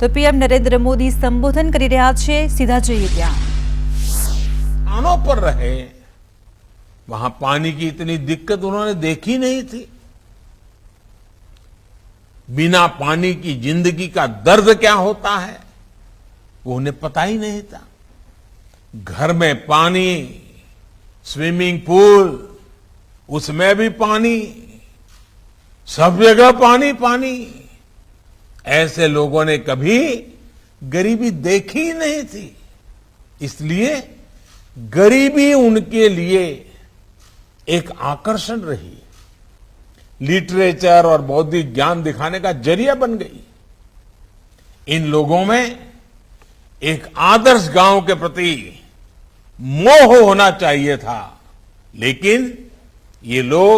તો પીએમ નરેન્દ્ર મોદી સંબોધન કરી રહ્યા છે। સીધા જોઈએ ત્યાં। स्थानों पर रहे, वहां पानी की इतनी दिक्कत उन्होंने देखी नहीं थी। बिना पानी की जिंदगी का दर्द क्या होता है वो उन्हें पता ही नहीं था। घर में पानी, स्विमिंग पूल, उसमें भी पानी, सब जगह पानी पानी। ऐसे लोगों ने कभी गरीबी देखी ही नहीं थी। इसलिए गरीबी उनके लिए एक आकर्षण रही, लिटरेचर और बौद्धिक ज्ञान दिखाने का जरिया बन गई। इन लोगों में एक आदर्श गांव के प्रति मोह होना चाहिए था, लेकिन ये लोग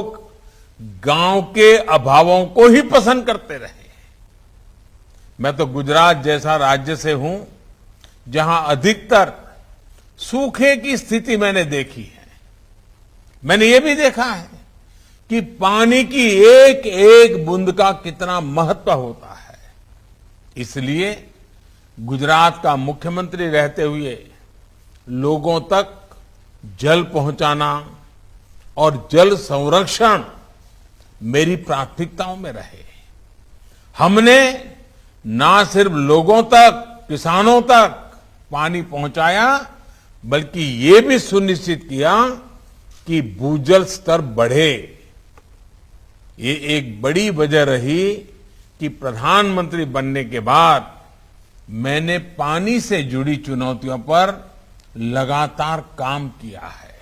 गांव के अभावों को ही पसंद करते रहे। मैं तो गुजरात जैसा राज्य से हूं जहां अधिकतर सूखे की स्थिति मैंने देखी है। मैंने ये भी देखा है कि पानी की एक एक बूंद का कितना महत्व होता है। इसलिए गुजरात का मुख्यमंत्री रहते हुए लोगों तक जल पहुंचाना और जल संरक्षण मेरी प्राथमिकताओं में रहे। हमने ना सिर्फ लोगों तक, किसानों तक पानी पहुंचाया, बल्कि ये भी सुनिश्चित किया कि भूजल स्तर बढ़े। ये एक बड़ी वजह रही कि प्रधानमंत्री बनने के बाद मैंने पानी से जुड़ी चुनौतियों पर लगातार काम किया है।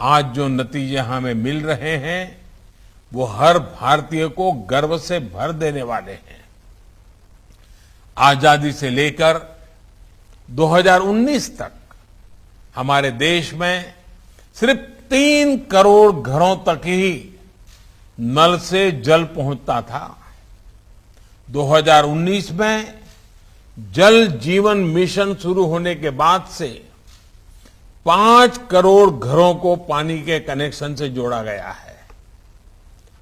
आज जो नतीजे हमें मिल रहे हैं वो हर भारतीय को गर्व से भर देने वाले हैं। आजादी से लेकर 2019 तक हमारे देश में सिर्फ 3 करोड़ घरों तक ही नल से जल पहुंचता था। 2019 में जल जीवन मिशन शुरू होने के बाद से 5 करोड़ घरों को पानी के कनेक्शन से जोड़ा गया है।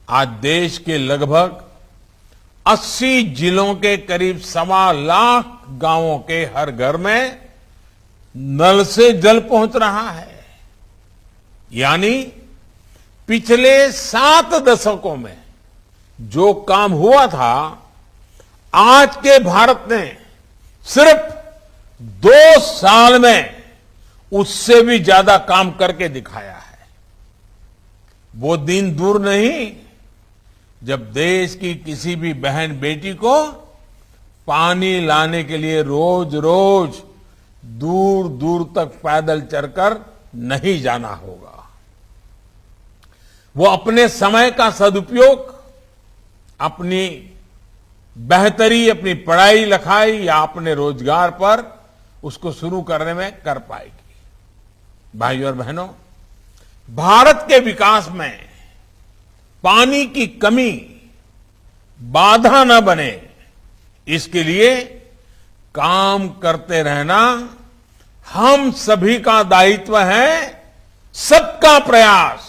आज देश के लगभग 80 जिलों के करीब 1.25 लाख गांवों के हर घर में नल से जल पहुंच रहा है। यानी पिछले 7 दशकों में जो काम हुआ था, आज के भारत ने सिर्फ 2 साल में उससे भी ज्यादा काम करके दिखाया है। वो दिन दूर नहीं जब देश की किसी भी बहन बेटी को पानी लाने के लिए रोज रोज दूर दूर तक पैदल चलकर नहीं जाना होगा। वो अपने समय का सदुपयोग अपनी बेहतरी, अपनी पढ़ाई लिखाई या अपने रोजगार पर उसको शुरू करने में कर पाएगी। भाइयों और बहनों, भारत के विकास में पानी की कमी बाधा न बने, इसके लिए काम करते रहना हम सभी का दायित्व है। सबका प्रयास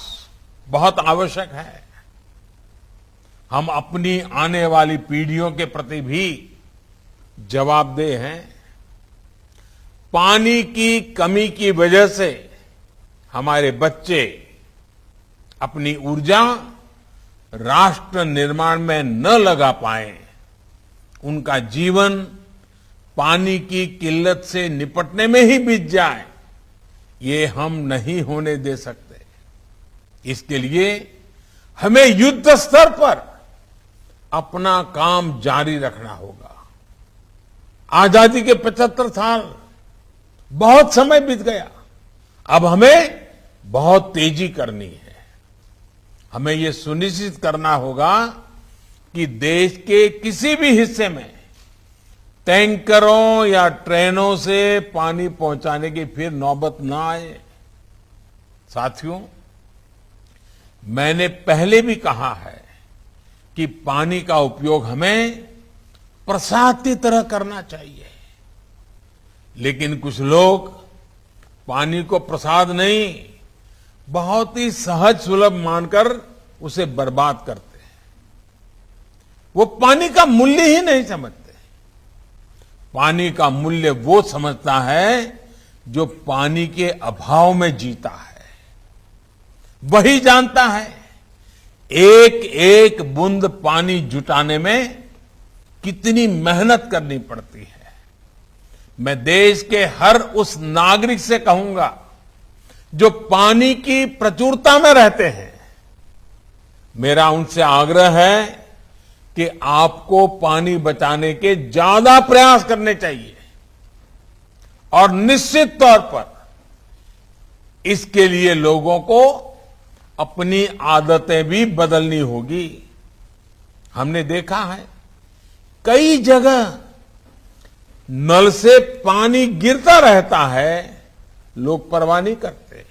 बहुत आवश्यक है। हम अपनी आने वाली पीढ़ियों के प्रति भी जवाबदेह हैं। पानी की कमी की वजह से हमारे बच्चे अपनी ऊर्जा राष्ट्र निर्माण में न लगा पाए, उनका जीवन पानी की किल्लत से निपटने में ही बीत जाए, ये हम नहीं होने दे सकते। इसके लिए हमें युद्ध स्तर पर अपना काम जारी रखना होगा। आजादी के 75 साल बहुत समय बीत गया। अब हमें बहुत तेजी करनी है। हमें यह सुनिश्चित करना होगा कि देश के किसी भी हिस्से में टैंकरों या ट्रेनों से पानी पहुंचाने की फिर नौबत ना आए। साथियों, मैंने पहले भी कहा है कि पानी का उपयोग हमें प्रसाद की तरह करना चाहिए, लेकिन कुछ लोग पानी को प्रसाद नहीं, बहुत ही सहज सुलभ मानकर उसे बर्बाद करते हैं। वो पानी का मूल्य ही नहीं समझते। पानी का मूल्य वो समझता है जो पानी के अभाव में जीता है। वही जानता है एक एक बूंद पानी जुटाने में कितनी मेहनत करनी पड़ती है। मैं देश के हर उस नागरिक से कहूंगा जो पानी की प्रचुरता में रहते हैं, मेरा उनसे आग्रह है कि आपको पानी बचाने के ज्यादा प्रयास करने चाहिए और निश्चित तौर पर इसके लिए लोगों को अपनी आदतें भी बदलनी होगी। हमने देखा है कई जगह नल से पानी गिरता रहता है, लोग परवाह नहीं करते।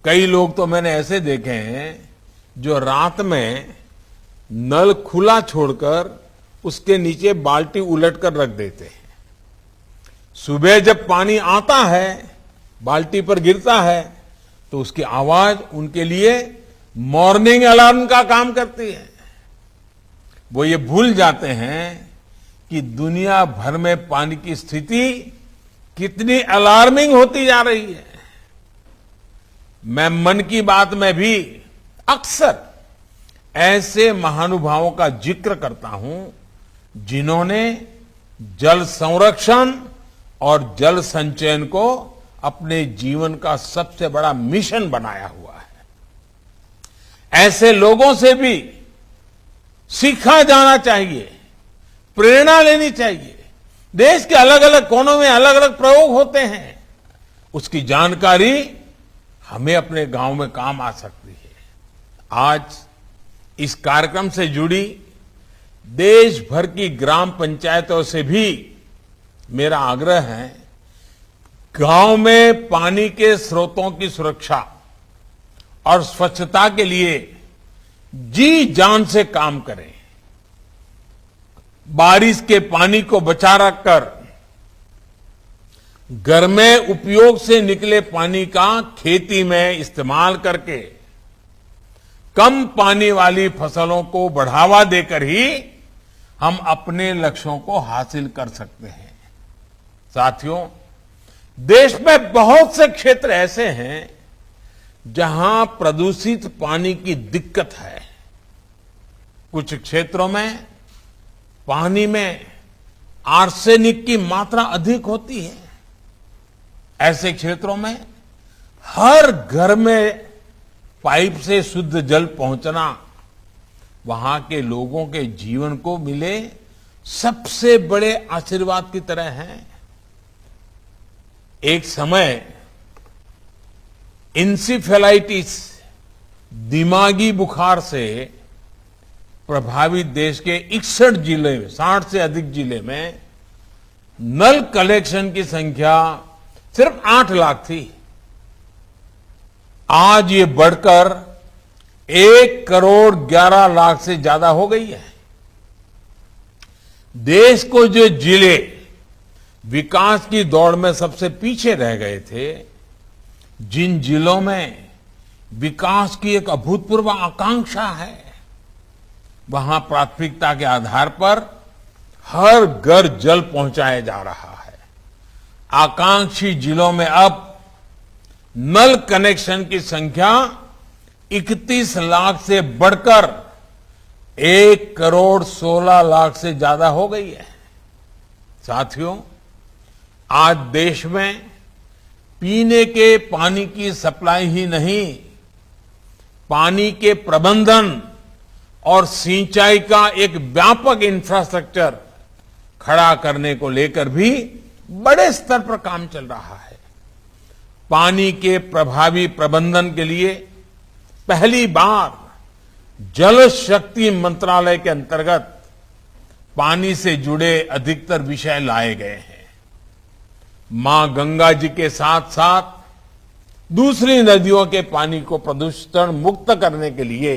कई लोग तो मैंने ऐसे देखे हैं जो रात में नल खुला छोड़कर उसके नीचे बाल्टी उलट कर रख देते हैं। सुबह जब पानी आता है, बाल्टी पर गिरता है, तो उसकी आवाज उनके लिए मॉर्निंग अलार्म का काम करती है। वो ये भूल जाते हैं कि दुनिया भर में पानी की स्थिति कितनी अलार्मिंग होती जा रही है। मैं मन की बात में भी अक्सर ऐसे महानुभावों का जिक्र करता हूं जिन्होंने जल संरक्षण और जल संचयन को अपने जीवन का सबसे बड़ा मिशन बनाया हुआ है। ऐसे लोगों से भी सीखा जाना चाहिए, प्रेरणा लेनी चाहिए। देश के अलग अलग कोनों में अलग अलग प्रयोग होते हैं, उसकी जानकारी हमें अपने गांव में काम आ सकती है। आज इस कार्यक्रम से जुड़ी देश भर की ग्राम पंचायतों से भी मेरा आग्रह है, गांव में पानी के स्रोतों की सुरक्षा और स्वच्छता के लिए जी जान से काम करें। बारिश के पानी को बचा रखकर घर में उपयोग से निकले पानी का खेती में इस्तेमाल करके कम पानी वाली फसलों को बढ़ावा देकर ही हम अपने लक्ष्यों को हासिल कर सकते हैं। साथियों, देश में बहुत से क्षेत्र ऐसे हैं जहां प्रदूषित पानी की दिक्कत है। कुछ क्षेत्रों में पानी में आर्सेनिक की मात्रा अधिक होती है। ऐसे क्षेत्रों में हर घर में पाइप से शुद्ध जल पहुंचना वहां के लोगों के जीवन को मिले सबसे बड़े आशीर्वाद की तरह है। एक समय इंसेफेलाइटिस, दिमागी बुखार से प्रभावित देश के 61 जिले में, 60 से अधिक जिले में नल कलेक्शन की संख्या सिर्फ 8 लाख थी। आज ये बढ़कर 1 करोड़ 11 लाख से ज्यादा हो गई है। देश को जो जिले विकास की दौड़ में सबसे पीछे रह गए थे, जिन जिलों में विकास की एक अभूतपूर्व आकांक्षा है, वहां प्राथमिकता के आधार पर हर घर जल पहुंचाया जा रहा है। आकांक्षी जिलों में अब नल कनेक्शन की संख्या 31 लाख से बढ़कर 1 करोड़ 16 लाख से ज्यादा हो गई है। साथियों, आज देश में पीने के पानी की सप्लाई ही नहीं, पानी के प्रबंधन और सिंचाई का एक व्यापक इंफ्रास्ट्रक्चर खड़ा करने को लेकर भी बड़े स्तर पर काम चल रहा है। पानी के प्रभावी प्रबंधन के लिए पहली बार जल शक्ति मंत्रालय के अंतर्गत पानी से जुड़े अधिकतर विषय लाए गए हैं। मां गंगा जी के साथ साथ दूसरी नदियों के पानी को प्रदूषण मुक्त करने के लिए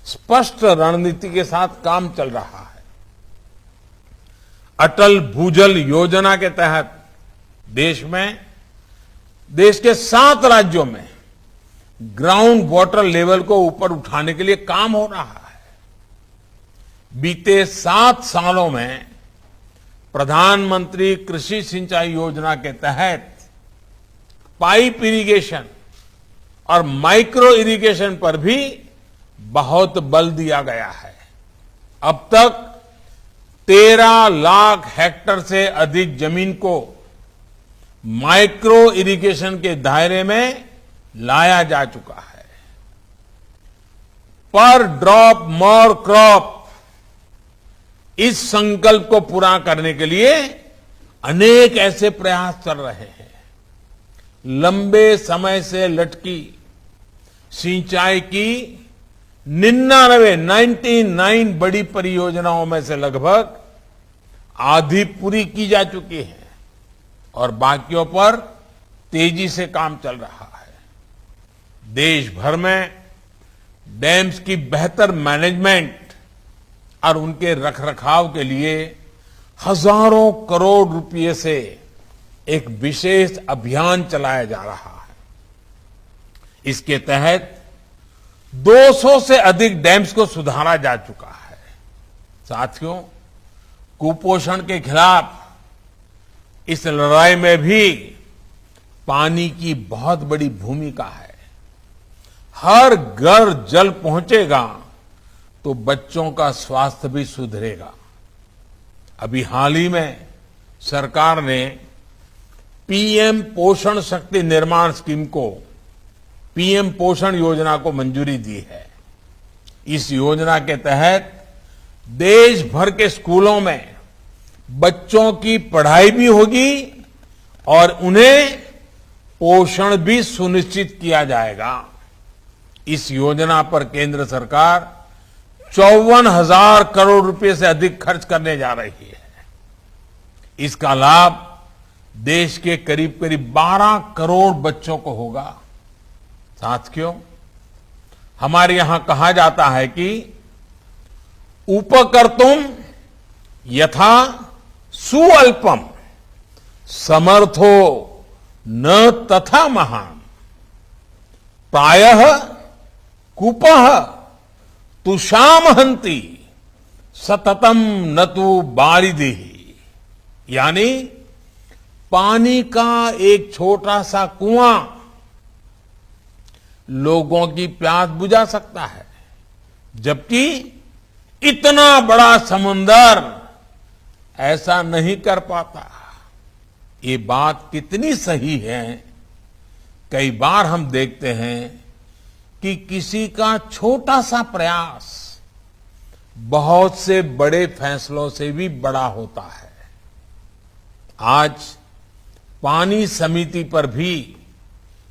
स्पष्ट रणनीति के साथ काम चल रहा है। अटल भूजल योजना के तहत देश के 7 राज्यों में ग्राउंड वाटर लेवल को ऊपर उठाने के लिए काम हो रहा है। बीते 7 सालों में प्रधानमंत्री कृषि सिंचाई योजना के तहत पाइप इरिगेशन और माइक्रो इरिगेशन पर भी बहुत बल दिया गया है। अब तक 13 लाख हेक्टेयर से अधिक जमीन को माइक्रो इरिगेशन के दायरे में लाया जा चुका है। पर ड्रॉप मोर क्रॉप, इस संकल्प को पूरा करने के लिए अनेक ऐसे प्रयास चल रहे हैं। लंबे समय से लटकी सिंचाई की 99 बड़ी परियोजनाओं में से लगभग आधी पूरी की जा चुकी है और बाकियों पर तेजी से काम चल रहा है। देश भर में डैम्स की बेहतर मैनेजमेंट और उनके रखरखाव के लिए हजारों करोड़ रुपए से एक विशेष अभियान चलाया जा रहा है। इसके तहत 200 से अधिक डैम्स को सुधारा जा चुका है। साथियों, कुपोषण के खिलाफ इस लड़ाई में भी पानी की बहुत बड़ी भूमिका है। हर घर जल पहुंचेगा तो बच्चों का स्वास्थ्य भी सुधरेगा। अभी हाल ही में सरकार ने पीएम पोषण शक्ति निर्माण स्कीम को पीएम पोषण योजना को मंजूरी दी है। इस योजना के तहत देश भर के स्कूलों में बच्चों की पढ़ाई भी होगी और उन्हें पोषण भी सुनिश्चित किया जाएगा। इस योजना पर केंद्र सरकार 54,000 करोड़ रुपए से अधिक खर्च करने जा रही है। इसका लाभ देश के करीब करीब 12 करोड़ बच्चों को होगा। साथियों, हमारे यहां कहा जाता है कि उपकर्तुम यथा सुअल्पम समर्थो न तथा महान, प्रायः कुपः तुषाम हंति सततम न तु बारिधि। यानी पानी का एक छोटा सा कुआं लोगों की प्यास बुझा सकता है, जबकि इतना बड़ा समुंदर ऐसा नहीं कर पाता। ये बात कितनी सही है। कई बार हम देखते हैं कि किसी का छोटा सा प्रयास बहुत से बड़े फैसलों से भी बड़ा होता है। आज पानी समिति पर भी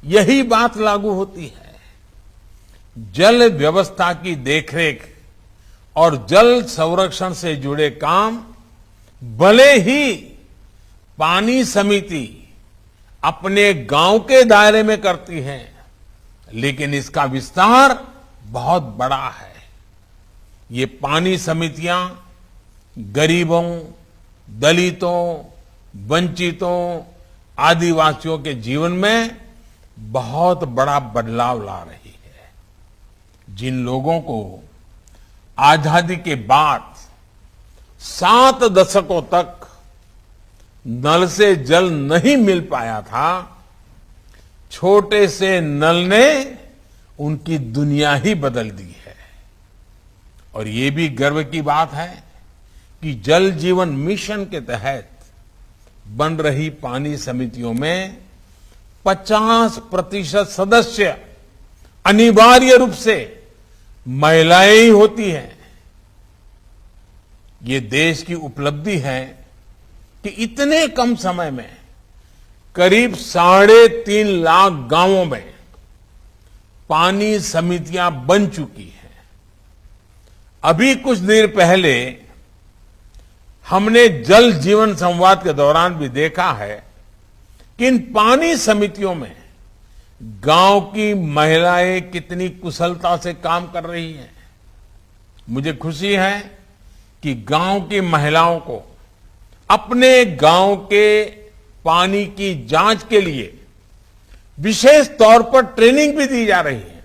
यही बात लागू होती है। जल व्यवस्था की देखरेख और जल संरक्षण से जुड़े काम भले ही पानी समिति अपने गांव के दायरे में करती है, लेकिन इसका विस्तार बहुत बड़ा है। ये पानी समितियां गरीबों, दलितों, वंचितों, आदिवासियों के जीवन में बहुत बड़ा बदलाव ला रही है। जिन लोगों को आजादी के बाद 7 दशकों तक नल से जल नहीं मिल पाया था, छोटे से नल ने उनकी दुनिया ही बदल दी है। और ये भी गर्व की बात है कि जल जीवन मिशन के तहत बन रही पानी समितियों में 50% सदस्य अनिवार्य रूप से महिलाएं ही होती हैं। ये देश की उपलब्धि है कि इतने कम समय में करीब 3.5 लाख गांवों में पानी समितियां बन चुकी हैं। अभी कुछ देर पहले हमने जल जीवन संवाद के दौरान भी देखा है कि इन पानी समितियों में गांव की महिलाएं कितनी कुशलता से काम कर रही हैं। मुझे खुशी है कि गांव की महिलाओं को अपने गांव के पानी की जांच के लिए विशेष तौर पर ट्रेनिंग भी दी जा रही है।